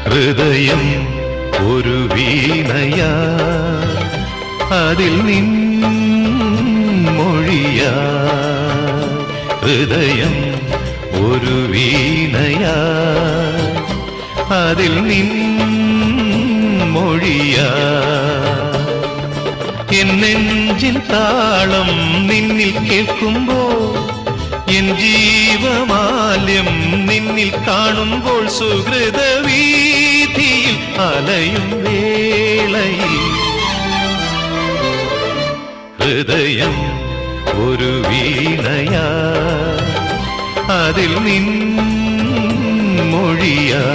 ഹൃദയം ഒരു വീണയാ, അതിൽ നിൻ മൊഴിയാ. ഹൃദയം ഒരു വീണയാ, അതിൽ നിൻ മൊഴിയാ. എൻ നെഞ്ചിൻ താളം നിന്നിൽ കേൾക്കുമ്പോൾ, എൻ ജീവമാല്യം നിന്നിൽ കാണുമ്പോൾ, സുഹൃത വീഥിയിൽ അലയും വേളയിൽ ഹൃദയം ഒരു വീണയാ, അതിൽ നിൻ മൊഴിയാ.